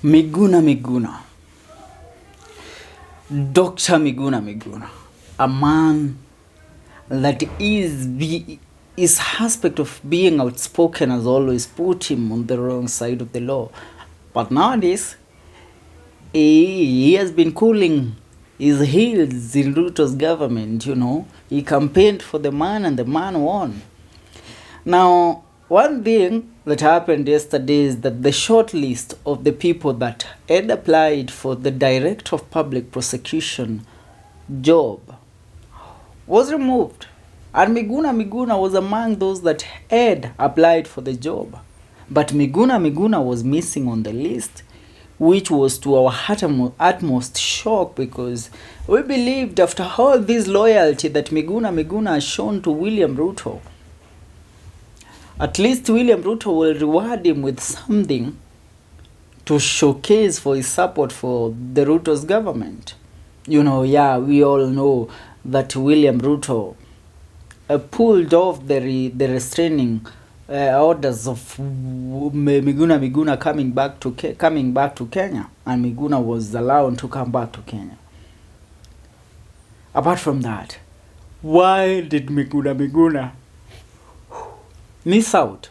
Miguna Miguna, Dr. Miguna Miguna, a man that his aspect of being outspoken has always put him on the wrong side of the law. But nowadays, he has been cooling his heels in Ruto's government, He campaigned for the man and the man won. Now, one thing that happened yesterday is that the short list of the people that had applied for the Director of Public Prosecution job was removed. And Miguna Miguna was among those that had applied for the job. But Miguna Miguna was missing on the list, which was to our utmost shock, because we believed after all this loyalty that Miguna Miguna has shown to William Ruto, at least William Ruto will reward him with something to showcase for his support for the Ruto's government. We all know that William Ruto pulled off the restraining orders of Miguna Miguna coming back to Kenya, and Miguna was allowed to come back to Kenya. Apart from that, why did Miguna Miguna miss out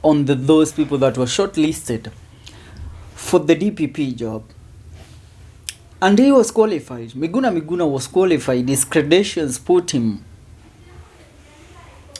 on those people that were shortlisted for the DPP job? And he was qualified. Miguna Miguna was qualified. His credentials put him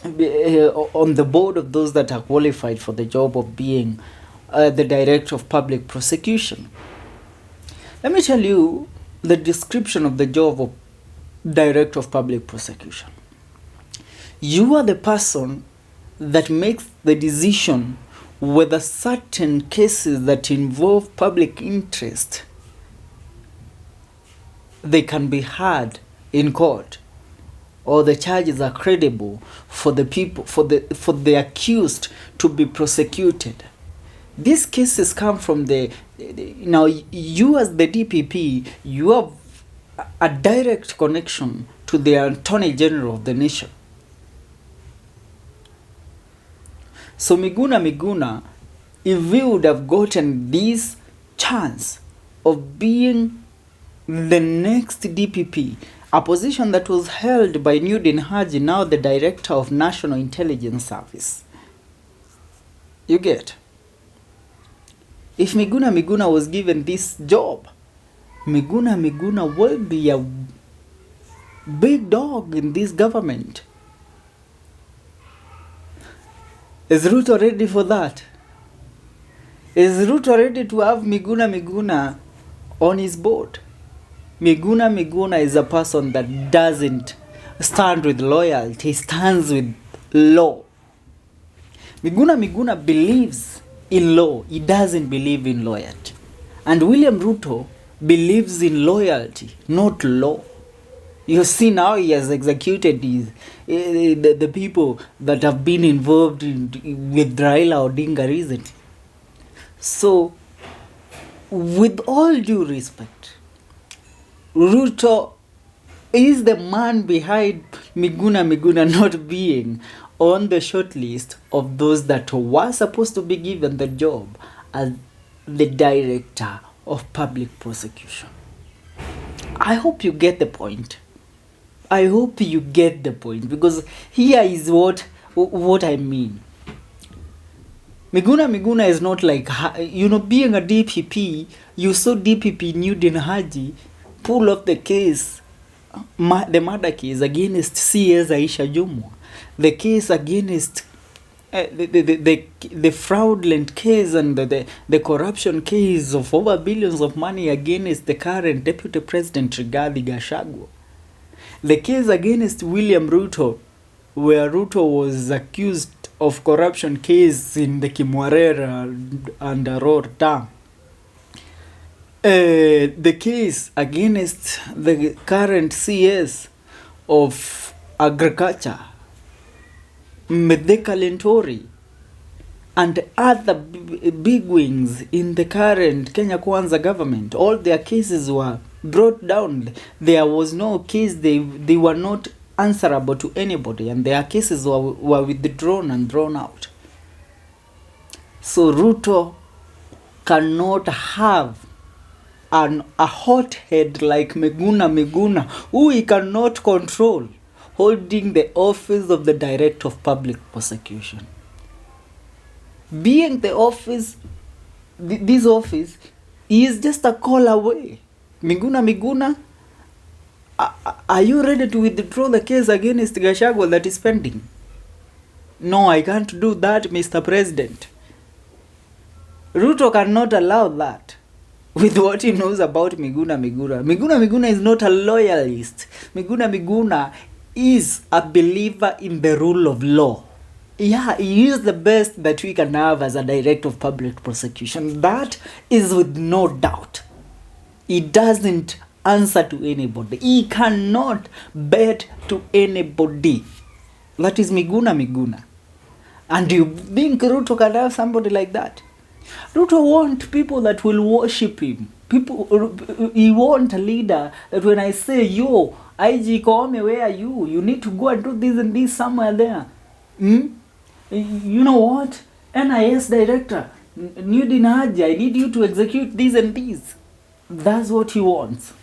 on the board of those that are qualified for the job of being the Director of Public Prosecution. Let me tell you the description of the job of Director of Public Prosecution. You are the person that makes the decision whether certain cases that involve public interest, they can be heard in court, or the charges are credible for the people, for the accused to be prosecuted. These cases come from now you as the DPP, you have a direct connection to the Attorney General of the nation. So Miguna Miguna, if we would have gotten this chance of being the next DPP, a position that was held by Nordin Haji, now the Director of National Intelligence Service. You get? If Miguna Miguna was given this job, Miguna Miguna will be a big dog in this government. Is Ruto ready for that? Is Ruto ready to have Miguna Miguna on his board? Miguna Miguna is a person that doesn't stand with loyalty, he stands with law. Miguna Miguna believes in law, he doesn't believe in loyalty. And William Ruto believes in loyalty, not law. You see now he has executed the people that have been involved with Raila Odinga recently. So, with all due respect, Ruto is the man behind Miguna Miguna not being on the short list of those that were supposed to be given the job as the Director of Public Prosecution. I hope you get the point. I hope you get the point, because here is what I mean. Miguna Miguna is not like, being a DPP, you saw DPP Nordin Haji pull off the case, the murder case against CS Aisha Jumwa, the case against the fraudulent case and the corruption case of over billions of money against the current Deputy President Rigathi Gachagua. The case against William Ruto, where Ruto was accused of corruption case in the Kimwarera and Aror Dam. The case against the current CS of Agriculture, Mithika Lentori, and other big wings in the current Kenya Kwanza government. All their cases were brought down. There was no case, they were not answerable to anybody, and their cases were withdrawn and drawn out. So Ruto cannot have a hothead like Miguna Miguna, who he cannot control, holding the office of the Director of Public Prosecution. Being the office, this office, he is just a call away. Miguna Miguna, are you ready to withdraw the case against Gachagua that is pending? No, I can't do that, Mr. President. Ruto cannot allow that with what he knows about Miguna Miguna. Miguna Miguna is not a loyalist. Miguna Miguna is a believer in the rule of law. Yeah, he is the best that we can have as a Director of Public Prosecution. That is with no doubt. He doesn't answer to anybody. He cannot bet to anybody. That is Miguna Miguna. And you think Ruto can have somebody like that? Ruto wants people that will worship him. He wants a leader that when I say, yo, Haji, Koome, where are you? You need to go and do this and this somewhere there. You know what? NIS director, Nordin Haji, I need you to execute this and this. That's what he wants.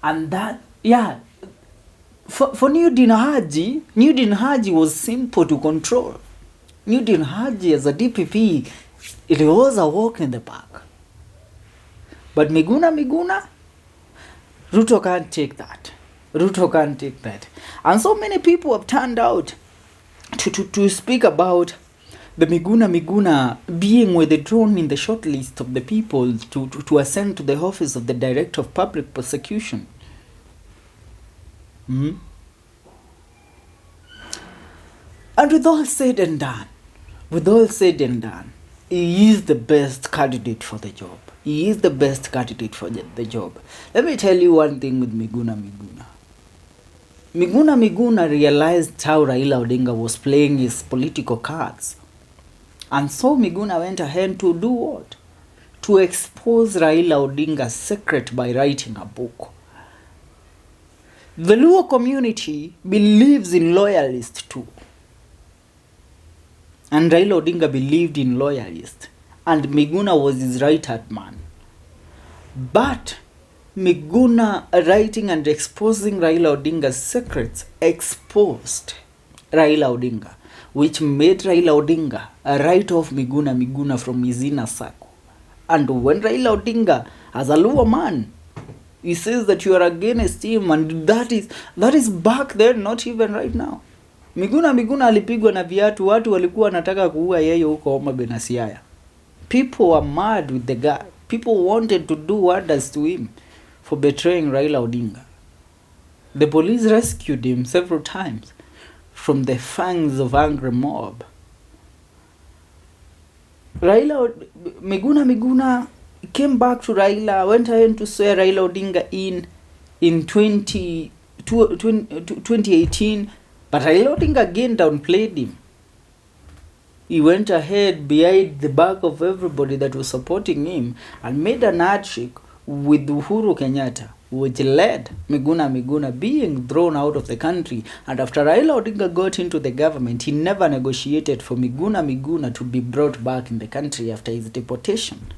And that, yeah, for Nordin Haji was simple to control. Nordin Haji as a DPP, it was a walk in the park. But Miguna, Ruto can't take that. Ruto can't take that. And so many people have turned out to speak about the Miguna being withdrawn in the short list of the people to ascend to the office of the Director of Public Prosecution. And with all said and done, he is the best candidate for the job. He is the best candidate for the job. Let me tell you one thing with Miguna Miguna. Miguna Miguna realized how Raila Odinga was playing his political cards. And so Miguna went ahead to do what? To expose Raila Odinga's secret by writing a book. The Luo community believes in loyalists too. And Raila Odinga believed in loyalists. And Miguna was his right-hand man. But Miguna writing and exposing Raila Odinga's secrets exposed Raila Odinga, which made Raila Odinga write off Miguna Miguna from his inner circle. And when Raila Odinga, as a Luo man, he says that you are against him, and that is back then, not even right now. Miguna alipigwa na viatu, watu walikuwa wanataka kuua yeye huko Homa Bay na Siaya. People were mad with the guy. People wanted to do wonders to him for betraying Raila Odinga. The police rescued him several times from the fangs of angry mob. Miguna came back to Raila, went ahead to swear Raila Odinga in 2018, but Raila Odinga again downplayed him. He went ahead behind the back of everybody that was supporting him and made an handshake with Uhuru Kenyatta, which led Miguna being thrown out of the country. And after Raila Odinga got into the government, he never negotiated for Miguna to be brought back in the country after his deportation.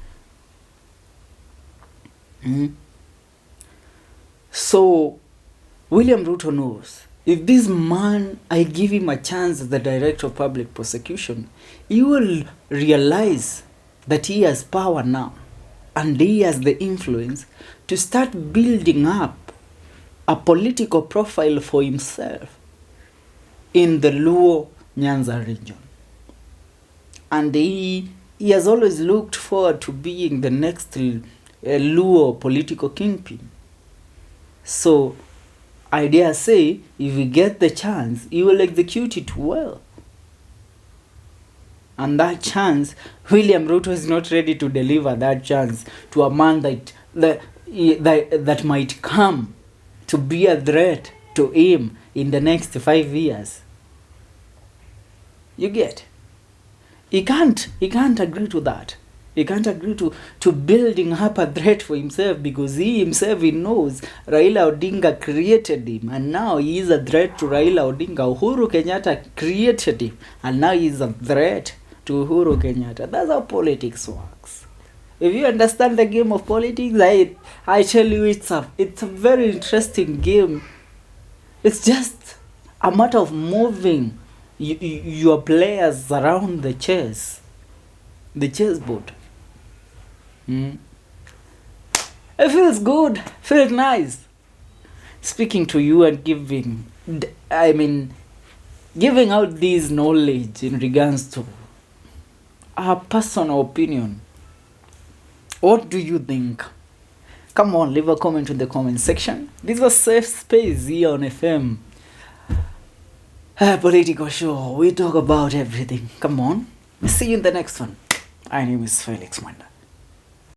So, William Ruto knows, if this man, I give him a chance as the Director of Public Prosecution, he will realize that he has power now. And he has the influence to start building up a political profile for himself in the Luo Nyanza region. And he has always looked forward to being the next Luo political kingpin. So, I dare say, if we get the chance, he will execute it well. And that chance, William Ruto is not ready to deliver that chance to a man that might come to be a threat to him in the next 5 years. You get? He can't agree to that. He can't agree to building up a threat for himself, because he himself, he knows Raila Odinga created him, and now he is a threat to Raila Odinga. Uhuru Kenyatta created him, and now he is a threat to Uhuru Kenyatta. That's how politics works. If you understand the game of politics, I tell you, it's a very interesting game. It's just a matter of moving your players around the chessboard. Mm. It feels good, feels nice speaking to you and giving out this knowledge in regards to our personal opinion. What do you think? Come on, leave a comment in the comment section. This was Safe Space here on FM. Political show. We talk about everything. Come on. See you in the next one. My name is Felix Wanda.